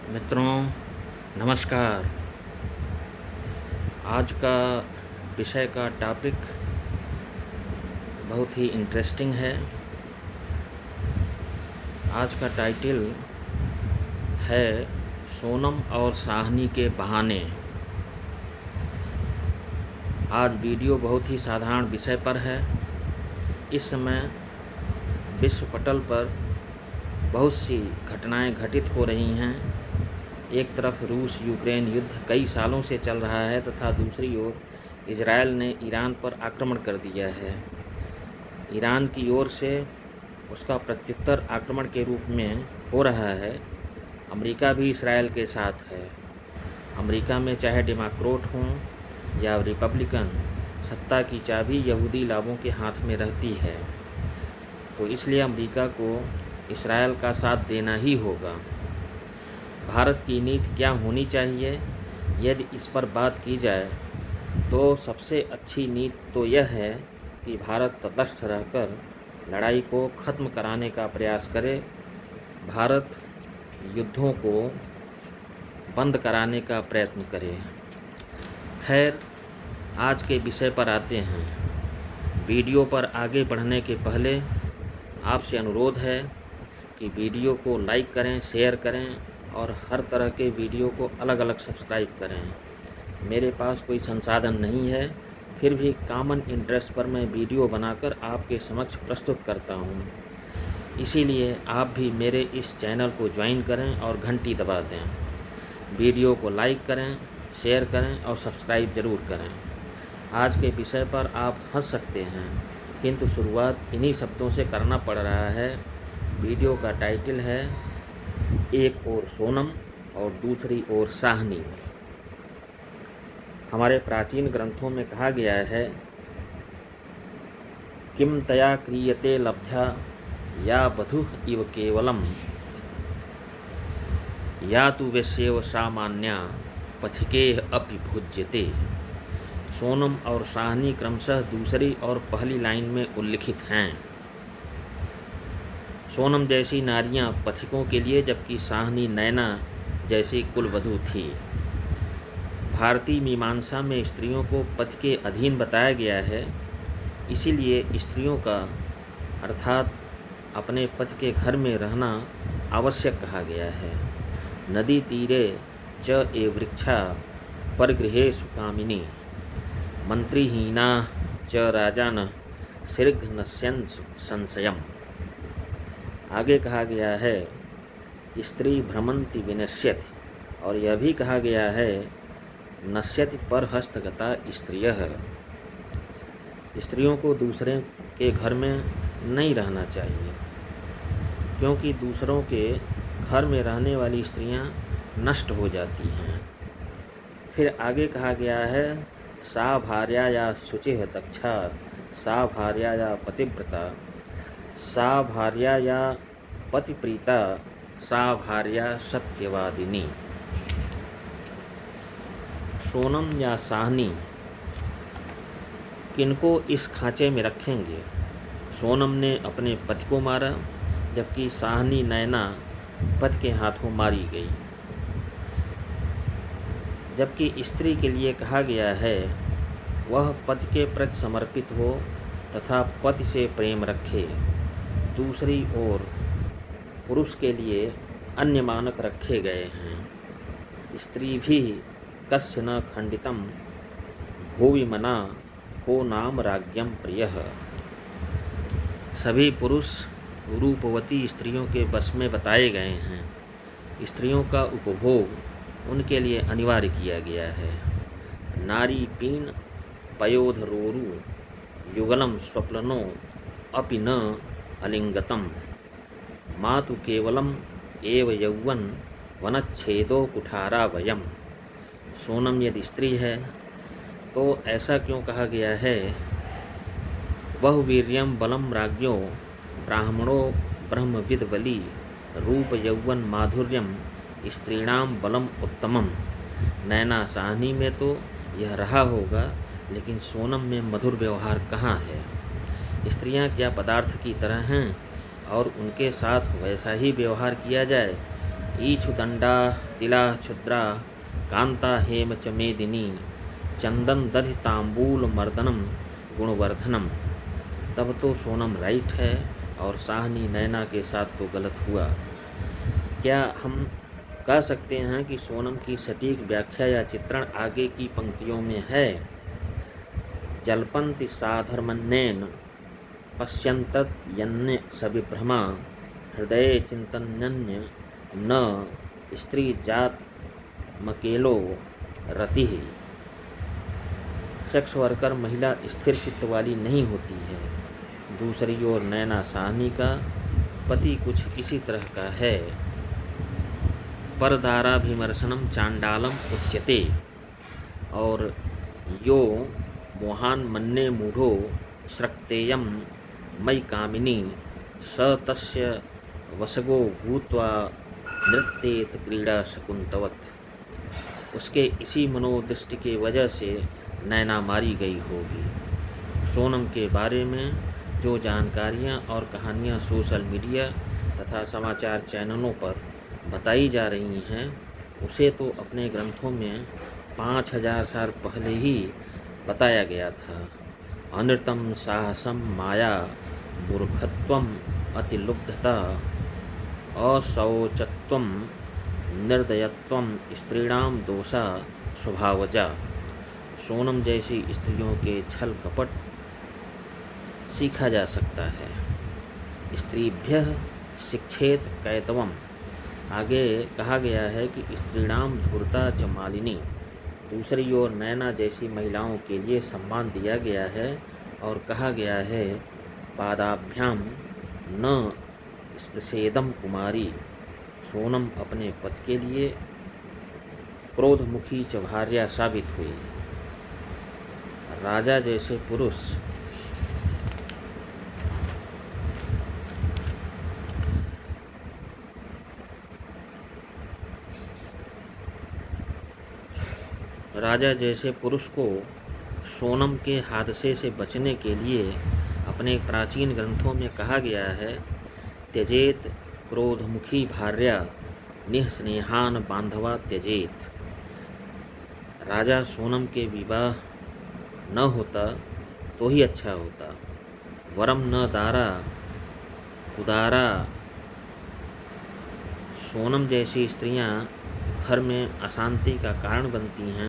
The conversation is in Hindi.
मित्रों नमस्कार। आज का विषय का टॉपिक बहुत ही इंटरेस्टिंग है। आज का टाइटल है सोनम और साहनी के बहाने। आज वीडियो बहुत ही साधारण विषय पर है। इस समय विश्व पटल पर बहुत सी घटनाएं घटित हो रही हैं। एक तरफ रूस यूक्रेन युद्ध कई सालों से चल रहा है तथा दूसरी ओर इजरायल ने ईरान पर आक्रमण कर दिया है। ईरान की ओर से उसका प्रत्युत्तर आक्रमण के रूप में हो रहा है। अमेरिका भी इजरायल के साथ है। अमेरिका में चाहे डेमोक्रेट हों या रिपब्लिकन, सत्ता की चाबी यहूदी लाभों के हाथ में रहती है। तो इसलिए अमेरिका को इजरायल का साथ देना ही होगा। भारत की नीति क्या होनी चाहिए, यदि इस पर बात की जाए तो सबसे अच्छी नीति तो यह है कि भारत तटस्थ रहकर लड़ाई को ख़त्म कराने का प्रयास करे। भारत युद्धों को बंद कराने का प्रयत्न करे। खैर, आज के विषय पर आते हैं। वीडियो पर आगे बढ़ने के पहले आपसे अनुरोध है कि वीडियो को लाइक करें, शेयर करें और हर तरह के वीडियो को अलग अलग सब्सक्राइब करें। मेरे पास कोई संसाधन नहीं है, फिर भी कॉमन इंटरेस्ट पर मैं वीडियो बनाकर आपके समक्ष प्रस्तुत करता हूँ। इसीलिए आप भी मेरे इस चैनल को ज्वाइन करें और घंटी दबा दें। वीडियो को लाइक करें, शेयर करें और सब्सक्राइब ज़रूर करें। आज के विषय पर आप हंस सकते हैं, किंतु शुरुआत इन्हीं शब्दों से करना पड़ रहा है। वीडियो का टाइटल है एक ओर सोनम और दूसरी ओर साहनी। हमारे प्राचीन ग्रंथों में कहा गया है, किम तया क्रियते लब्ध्या या वधुः इव केवलम या तु वैश्येव सामान्या पथिके अपि भुज्यते। सोनम और साहनी क्रमशः दूसरी और पहली लाइन में उल्लिखित हैं। सोनम जैसी नारियां पथिकों के लिए, जबकि साहनी नैना जैसी कुलवधू थी। भारतीय मीमांसा में स्त्रियों को पति के अधीन बताया गया है। इसीलिए स्त्रियों का अर्थात अपने पति के घर में रहना आवश्यक कहा गया है। नदी तीरे च ए वृक्षा परगृहेषु कामिनी मंत्रिहीना च राजान शीघ्र नश्यन्ति संशयम्। आगे कहा गया है, स्त्री भ्रमंति विनश्यति, और यह भी कहा गया है, नश्यति पर हस्तगता स्त्रियः। स्त्रियों को दूसरे के घर में नहीं रहना चाहिए, क्योंकि दूसरों के घर में रहने वाली स्त्रियां नष्ट हो जाती हैं। फिर आगे कहा गया है, सा भार्या या शुचिः दक्षा, सा भार्या या पतिव्रता, सा भार्या या पतिप्रीता, सा भार्या सत्यवादिनी। सोनम या साहनी किनको इस खांचे में रखेंगे? सोनम ने अपने पति को मारा, जबकि साहनी नैना पति के हाथों मारी गई। जबकि स्त्री के लिए कहा गया है, वह पति के प्रति समर्पित हो तथा पति से प्रेम रखे। दूसरी ओर पुरुष के लिए अन्य मानक रखे गए हैं। स्त्री भी कस्य न खंडितम भुवि मना को नाम राज्ञम प्रियः। सभी पुरुष रूपवती स्त्रियों के बस में बताए गए हैं। स्त्रियों का उपभोग उनके लिए अनिवार्य किया गया है। नारी पीन पयोधरोरु युगलम स्वप्नो अपि न अलिंगतम मातु केवलम एव यौवन वनच्छेदो कुठारा वयम। सोनम यदि स्त्री है तो ऐसा क्यों कहा गया है? वह वीर्यम बलम राज्ञो ब्राह्मणो ब्रह्मविद बली रूप यौवन माधुर्यम स्त्रीणाम बलम उत्तमम। नैना साहनी में तो यह रहा होगा, लेकिन सोनम में मधुर व्यवहार कहाँ है? स्त्रियां क्या पदार्थ की तरह हैं और उनके साथ वैसा ही व्यवहार किया जाए? ईक्षुदंडा तिला क्षुद्रा कांता हेम च मेदिनी चंदन दधि तांबूल मर्दनम गुणवर्धनम। तब तो सोनम राइट है और साहनी नैना के साथ तो गलत हुआ। क्या हम कह सकते हैं कि सोनम की सटीक व्याख्या या चित्रण आगे की पंक्तियों में है? जल्पन्ति साधर्मण्येन पश्यन्तत यन्य सविभ्रमा हृदये चिन्तन्यन्य न स्त्री जात मकेलो रतिः। सेक्स वर्कर महिला स्थिर चित्त वाली नहीं होती है। दूसरी ओर नैना साहनी का पति कुछ इसी तरह का है। परदाराभिमर्शनम चांडालम उच्यते। और यो मोहान मन्ये मूढ़ो स्रक्तेयम मयि कामिनी स तस्य वशगो भूत्वा नृत्येत क्रीड़ा शकुन्तवत्। उसके इसी मनोदृष्टि के वजह से नैना मारी गई होगी। सोनम के बारे में जो जानकारियां और कहानियां सोशल मीडिया तथा समाचार चैनलों पर बताई जा रही हैं, उसे तो अपने ग्रंथों में 5000 साल पहले ही बताया गया था। अनृतम साहसम माया मूर्खत्वम अतिलुब्धता अशौचत्वम निर्दयत्वम स्त्रीणाम दोषा स्वभावजा। सोनम जैसी स्त्रियों के छल कपट सीखा जा सकता है। स्त्रीभ्यः शिक्षेत कैतवम। आगे कहा गया है कि स्त्रीणाम धूर्ता च मालिनी। दूसरी ओर नैना जैसी महिलाओं के लिए सम्मान दिया गया है और कहा गया है पादाभ्याम न स्पृशेदम कुमारी। सोनम अपने पति के लिए क्रोधमुखी च भार्या साबित हुई। राजा जैसे पुरुष को सोनम के हादसे से बचने के लिए अपने प्राचीन ग्रंथों में कहा गया है त्यजेत क्रोधमुखी भार्या निःस्नेहान बांधवा त्यजेत। राजा सोनम के विवाह न होता तो ही अच्छा होता। वरम न दारा उदारा। सोनम जैसी स्त्रियां घर में अशांति का कारण बनती हैं।